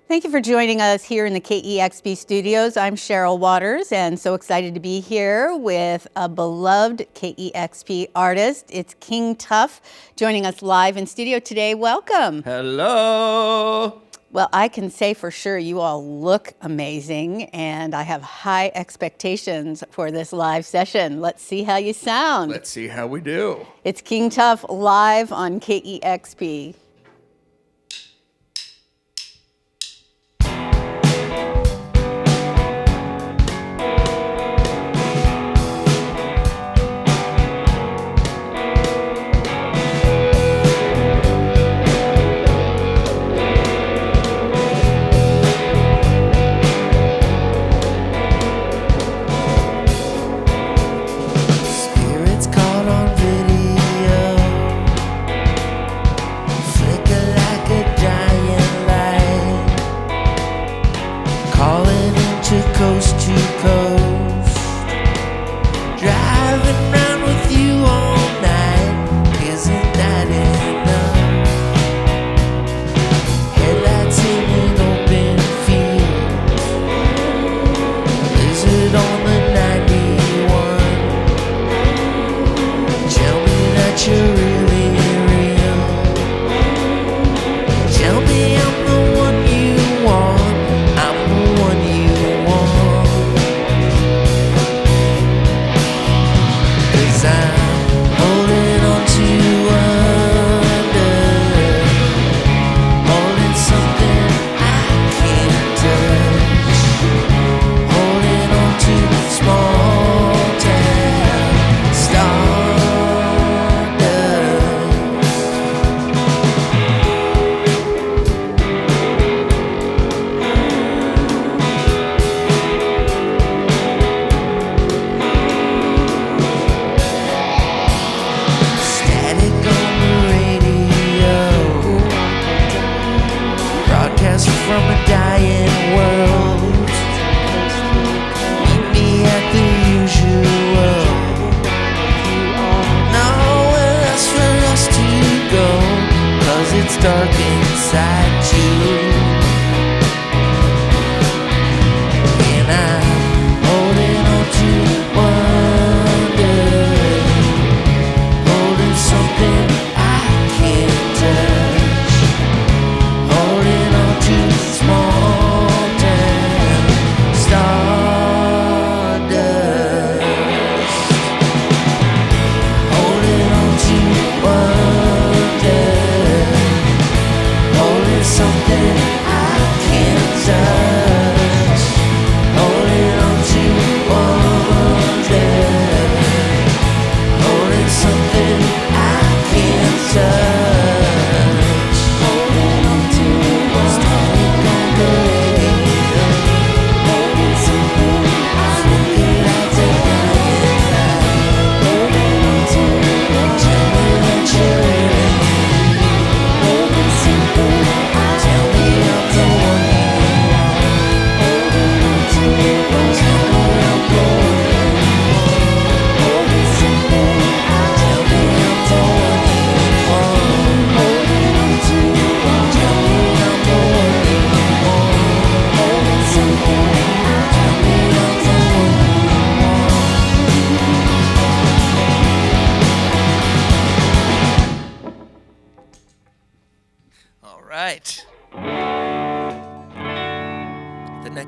Thank you for joining us here in the KEXP studios. I'm Cheryl Waters and so excited to be here with a beloved KEXP artist. It's King Tuff joining us live in studio today. Welcome. Hello. Well, I can say for sure you all look amazing and I have high expectations for this live session. Let's see how you sound. Let's see how we do. It's King Tuff live on KEXP.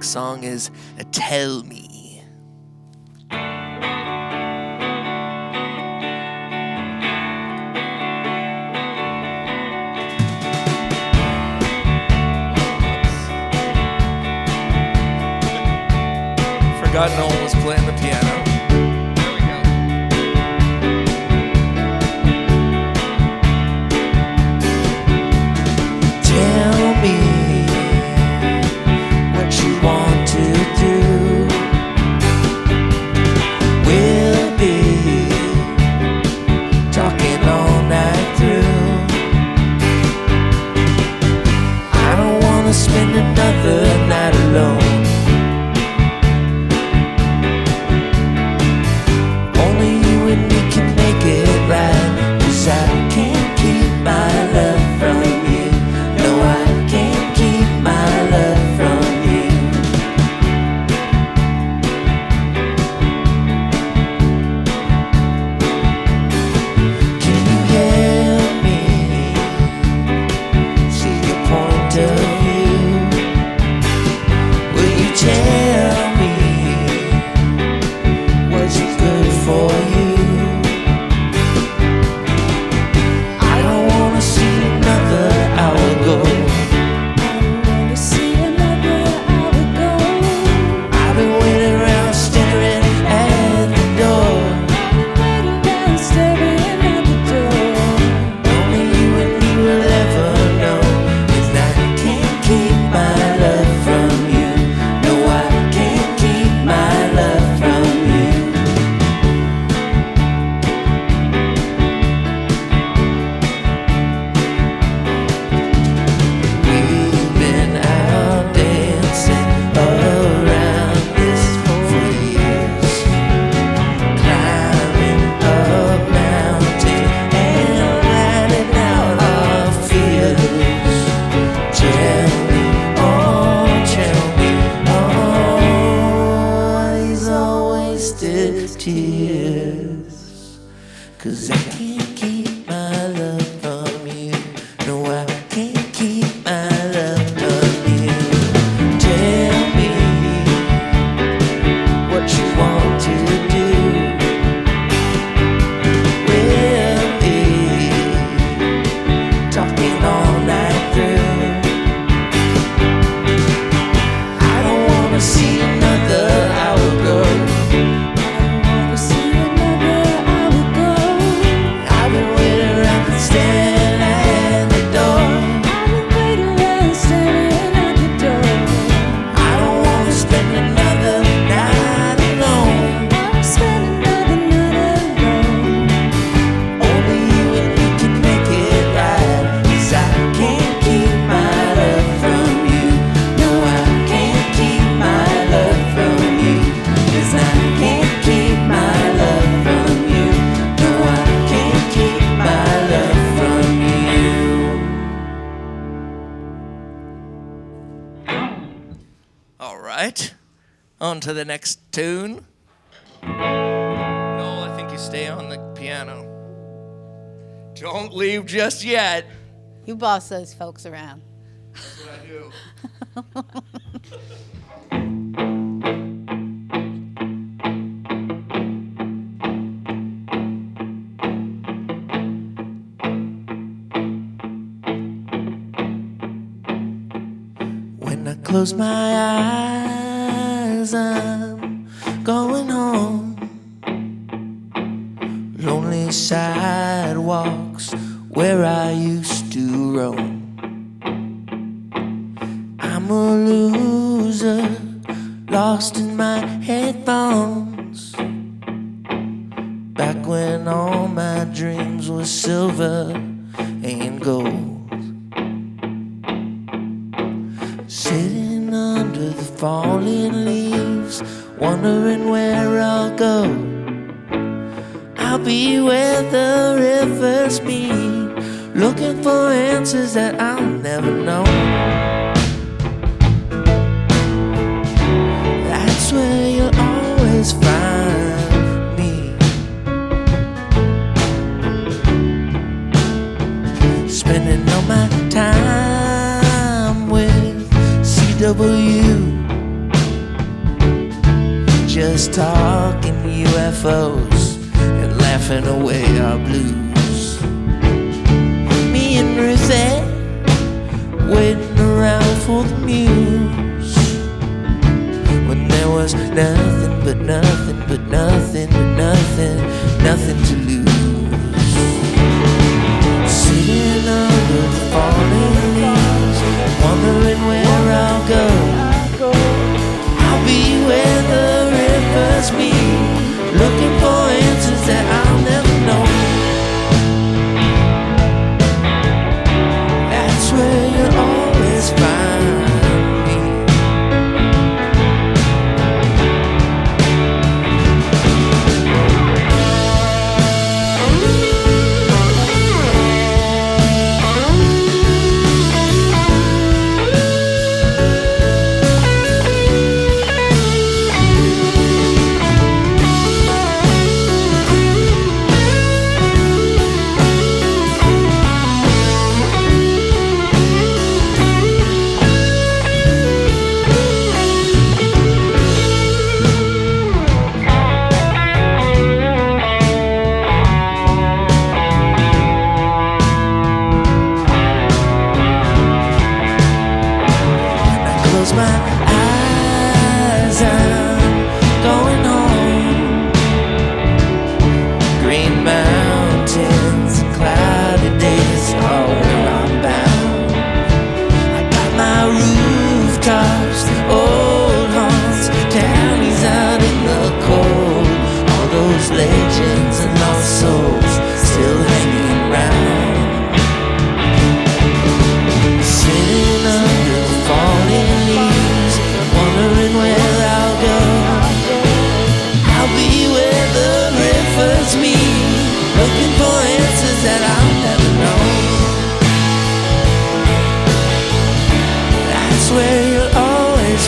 Song is Tell Me. Forgot Noel was playing the piano. There we go. Tell me you want to do. We'll be talking all night through. I don't want to spend another night alone. Only you and me can make it right, 'cause I can't keep my love from you. No, I can't keep my love tears. 'Cause I can't keep my love from you. No, I can't keep my love from you. Tell me what you want to do. We'll be talking all night through. I don't wanna see another hour go. I've been waiting around and staring at the door. I don't wanna spend another night alone. Only you and me can make it right. 'Cause I can't keep my love from you. No, I can't keep my love from you. 'Cause I can't keep my love from you. No, I can't keep my love from you. All right, on to the next tune. Noel, I think you stay on the piano. Don't leave just yet. You boss those folks around. That's what I do. When I close my eyes, I'm going home. Lonely sidewalks where I used to roam. I'm a loser, lost in my headphones. Back when all my dreams were silver and gold. Sitting under the falling leaves, wondering where I'll go. I'll be where the rivers meet, looking for answers that I'll never know. That's where you'll always find me. Spending all my time with CW, just talking UFOs and laughing away our blues. Me and Ruthie waiting around for the muse, when there was nothing but nothing but nothing but nothing, nothing to lose. Sitting under the falling leaves, wondering where I'll go. I'll be where the rivers meet, looking for answers that I'll never know. That's where you'll always find me. Close my eyes, I'm going home. Green mountains, cloudy days, all where I'm bound. I got my rooftops, old haunts, townies out in the cold. All those legends and lost souls still hanging around. Sitting under the falling leaves, wondering where I'll go. I'll be where the rivers meet, looking for answers that I'll never know. That's where you'll always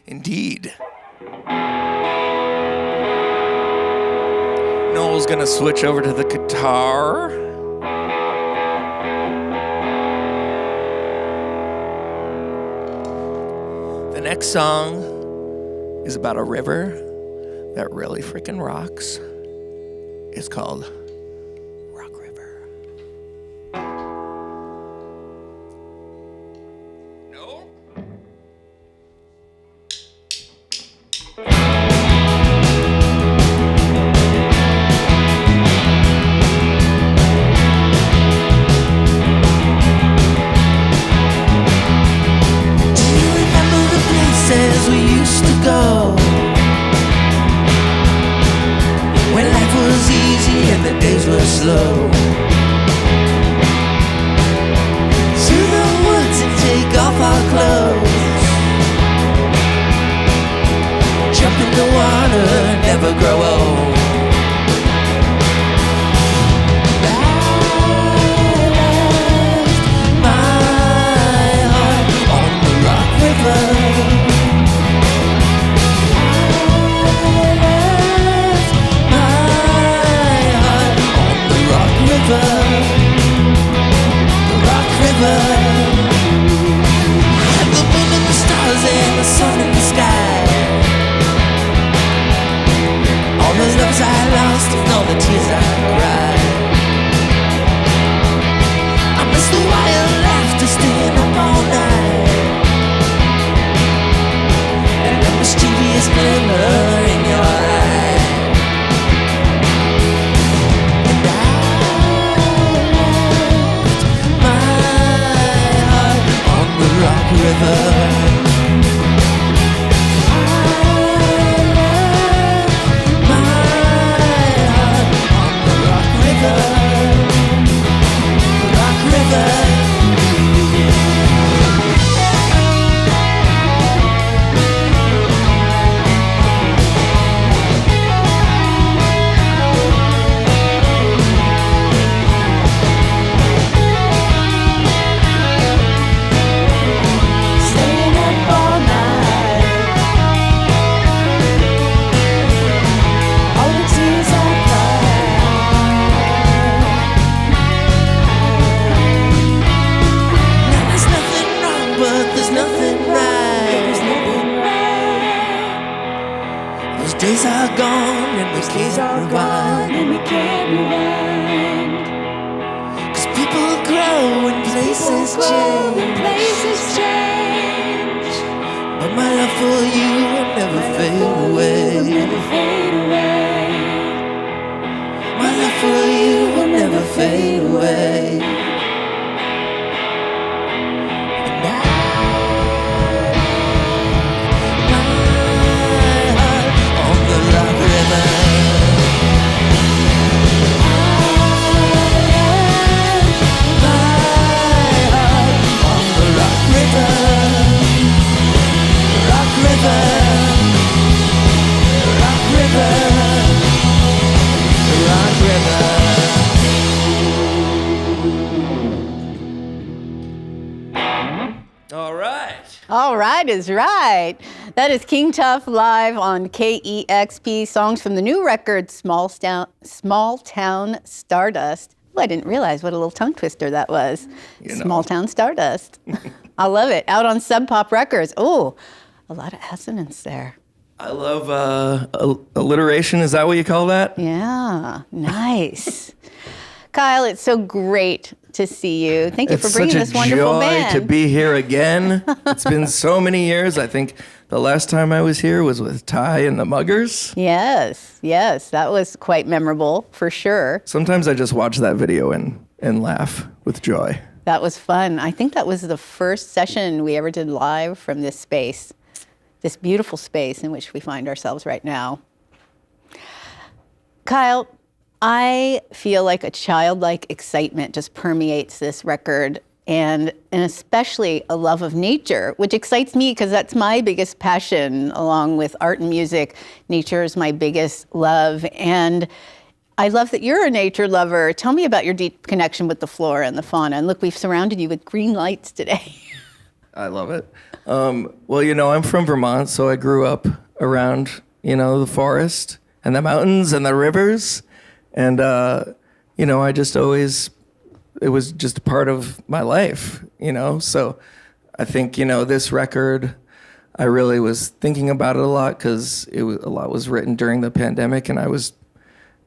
Indeed. Noel's gonna switch over to the guitar. The next song is about a river that really freaking rocks. It's called Rock River. No? We used to go when life was easy and the days were slow. Through the woods and take off our clothes, jump in the water, never grow old. I left my heart on the Rock River. The Rock River. I have the moon and the stars and the sun in the sky. All the loves I lost and all the tears I cried. I miss the wild laughter staying up all night, and the mischievous glimmer in your eye. Rock River. Days are gone and we can't rewind. 'Cause people grow and places change. But my love for you will never fade away. My love for you will never fade away. All right is right. That is King Tuff live on KEXP, songs from the new record, Smalltown Stardust. Oh, I didn't realize what a little tongue twister that was. Smalltown Stardust. I love it. Out on Sub Pop Records. Oh, a lot of assonance there. I love alliteration. Is that what you call that? Yeah, nice. Kyle, it's so great to see you. Thank you for bringing this wonderful band. It's such a joy to be here again. It's been so many years. I think the last time I was here was with Ty and the Muggers. Yes, that was quite memorable for sure. Sometimes I just watch that video and laugh with joy. That was fun. I think that was the first session we ever did live from this space, this beautiful space in which we find ourselves right now. Kyle, I feel like a childlike excitement just permeates this record, and especially a love of nature, which excites me because that's my biggest passion along with art and music. Nature is my biggest love, and I love that you're a nature lover. Tell me about your deep connection with the flora and the fauna. And look, we've surrounded you with green lights today. I love it. Well, I'm from Vermont, so I grew up around, the forest and the mountains and the rivers. And, I just always, it was just a part of my life, So I think, this record, I really was thinking about it a lot because a lot was written during the pandemic, and I was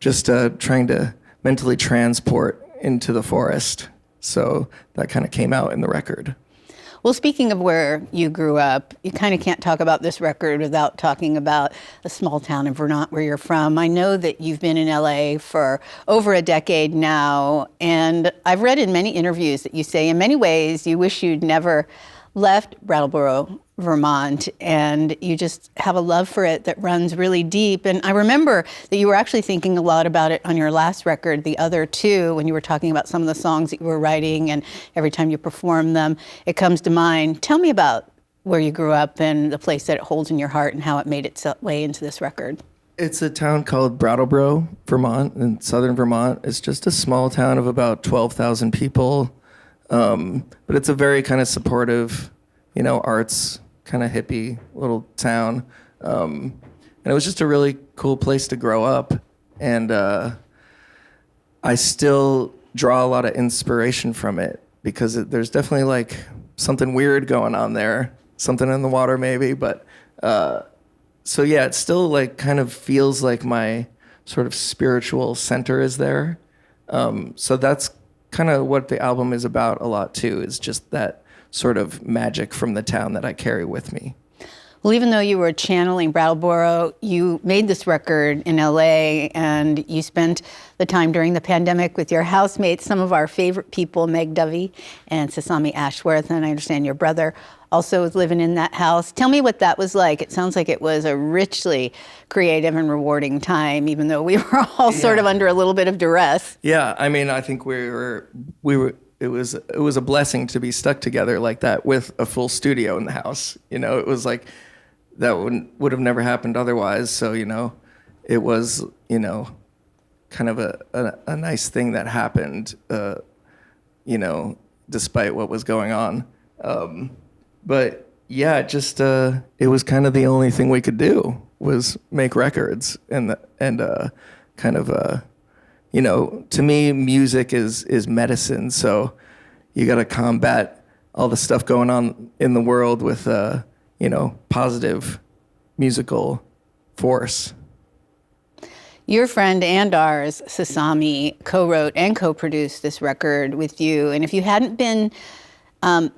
just trying to mentally transport into the forest. So that kind of came out in the record. Well, speaking of where you grew up, you kind of can't talk about this record without talking about a small town in Vermont where you're from. I know that you've been in LA for over a decade now, and I've read in many interviews that you say in many ways you wish you'd never left Brattleboro, Vermont, and you just have a love for it that runs really deep. And I remember that you were actually thinking a lot about it on your last record, The Other Two, when you were talking about some of the songs that you were writing, and every time you perform them, it comes to mind. Tell me about where you grew up and the place that it holds in your heart and how it made its way into this record. It's a town called Brattleboro, Vermont, in southern Vermont. It's just a small town of about 12,000 people. But it's a very kind of supportive, arts kind of hippie little town. And it was just a really cool place to grow up. And I still draw a lot of inspiration from it because there's definitely like something weird going on there, something in the water maybe. But so yeah, it still like kind of feels like my sort of spiritual center is there. So that's kind of what the album is about a lot too, is just that sort of magic from the town that I carry with me. Well, even though you were channeling Brattleboro, you made this record in LA, and you spent the time during the pandemic with your housemates, some of our favorite people, Meg Dovey and Sasami Ashworth, and I understand your brother also was living in that house. Tell me what that was like. It sounds like it was a richly creative and rewarding time, even though we were all sort of under a little bit of duress. Yeah, I mean, I think we were. It was a blessing to be stuck together like that with a full studio in the house. It was like that would have never happened otherwise. So it was kind of a nice thing that happened. Despite what was going on. But yeah, just it was kind of the only thing we could do was make records, and kind of to me, music is medicine. So you got to combat all the stuff going on in the world with positive musical force. Your friend and ours, Sasami, co-wrote and co-produced this record with you, and if you hadn't been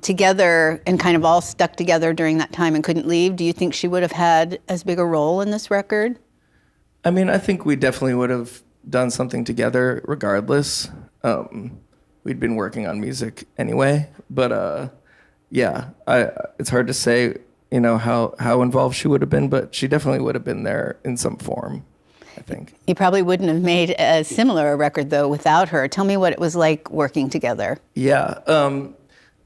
together and kind of all stuck together during that time and couldn't leave, do you think she would have had as big a role in this record? I mean, I think we definitely would have done something together regardless. We'd been working on music anyway, but yeah, it's hard to say, how involved she would have been, but she definitely would have been there in some form, I think. You probably wouldn't have made a similar record, though, without her. Tell me what it was like working together. Yeah.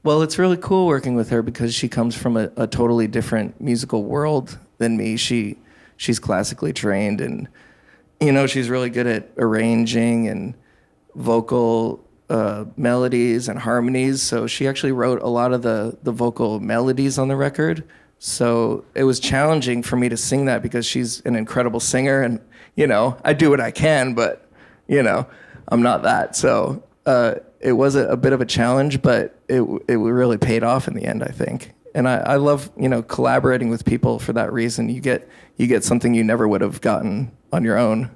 Well, it's really cool working with her because she comes from a totally different musical world than me. She's classically trained, and she's really good at arranging and vocal melodies and harmonies. So she actually wrote a lot of the vocal melodies on the record. So it was challenging for me to sing that because she's an incredible singer, and I do what I can, but I'm not that. So it was a bit of a challenge, but it really paid off in the end, I think. And I love collaborating with people for that reason. You get something you never would have gotten on your own.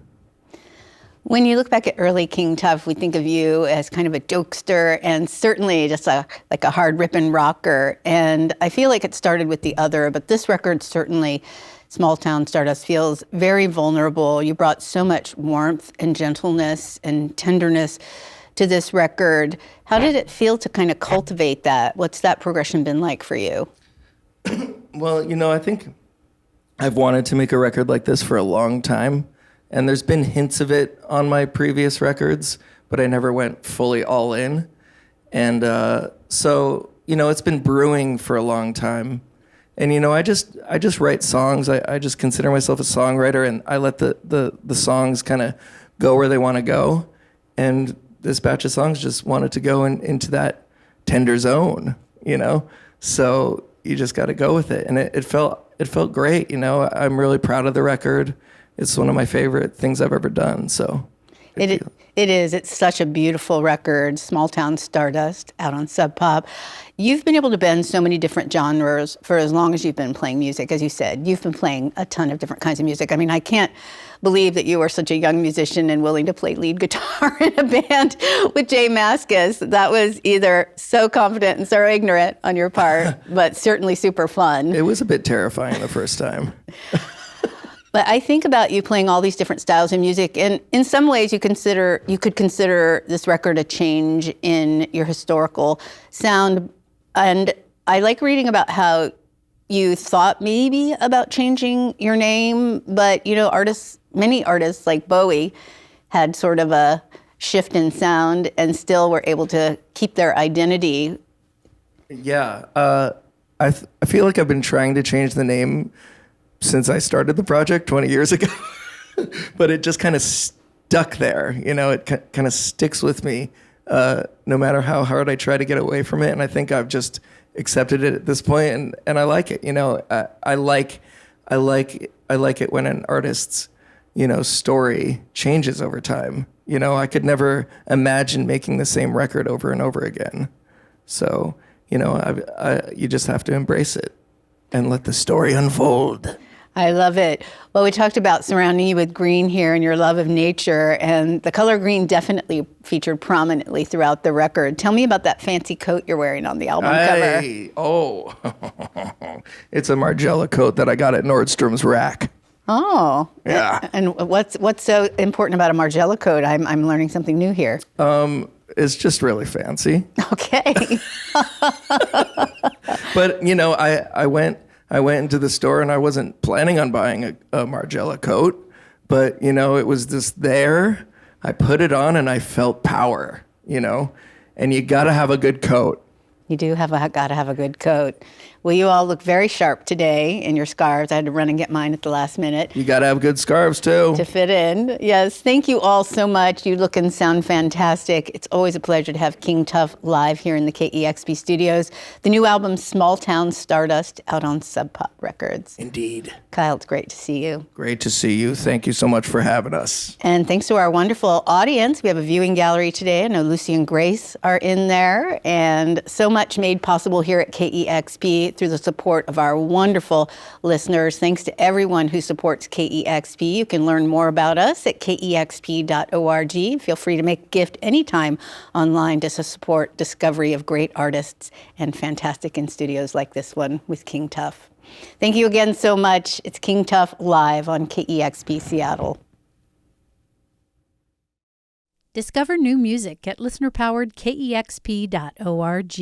When you look back at early King Tuff, we think of you as kind of a jokester and certainly just like a hard ripping rocker. And I feel like it started with The Other, but this record certainly, Smalltown Stardust, feels very vulnerable. You brought so much warmth and gentleness and tenderness to this record. How did it feel to kind of cultivate that? What's that progression been like for you? Well, I think I've wanted to make a record like this for a long time. And there's been hints of it on my previous records, but I never went fully all in. And so, it's been brewing for a long time. And, I just write songs. I just consider myself a songwriter, and I let the songs kind of go where they want to go. And this batch of songs just wanted to go into that tender zone, So you just got to go with it. And it felt great. You know, I'm really proud of the record. It's one of my favorite things I've ever done. So it is. It's such a beautiful record, Smalltown Stardust, out on Sub Pop. You've been able to bend so many different genres for as long as you've been playing music. As you said, you've been playing a ton of different kinds of music. I mean, I can't believe that you are such a young musician and willing to play lead guitar in a band with Jay Mascis. That was either so confident and so ignorant on your part, but certainly super fun. It was a bit terrifying the first time. But I think about you playing all these different styles of music, and in some ways you could consider this record a change in your historical sound. And I like reading about how you thought maybe about changing your name, but you know, many artists like Bowie had sort of a shift in sound and still were able to keep their identity. Yeah, I feel like I've been trying to change the name since I started the project 20 years ago, but it just kind of stuck there. You know, it kind of sticks with me no matter how hard I try to get away from it. And I think I've just accepted it at this point, and I like it. You know, I like it when an artist's, you know, story changes over time. You know, I could never imagine making the same record over and over again. So, you know, you just have to embrace it and let the story unfold. I love it. Well, we talked about surrounding you with green here and your love of nature, and the color green definitely featured prominently throughout the record. Tell me about that fancy coat you're wearing on the album cover. It's a Margiela coat that I got at Nordstrom's Rack. Oh. Yeah. And what's so important about a Margiela coat? I'm learning something new here. It's just really fancy. Okay. But, you know, I went into the store and I wasn't planning on buying a Margiela coat, but, you know, it was just there. I put it on and I felt power, you know, and you got to have a good coat. You do got to have a good coat. Well, you all look very sharp today in your scarves. I had to run and get mine at the last minute. You got to have good scarves, too. To fit in. Yes. Thank you all so much. You look and sound fantastic. It's always a pleasure to have King Tuff live here in the KEXP studios. The new album, Smalltown Stardust, out on Sub Pop Records. Indeed. Kyle, it's great to see you. Great to see you. Thank you so much for having us. And thanks to our wonderful audience. We have a viewing gallery today. I know Lucy and Grace are in there. And so much made possible here at KEXP through the support of our wonderful listeners. Thanks to everyone who supports KEXP. You can learn more about us at kexp.org. Feel free to make a gift anytime online to support discovery of great artists and fantastic in studios like this one with King Tuff. Thank you again so much. It's King Tuff live on KEXP Seattle. Discover new music at listener-powered KEXP.org.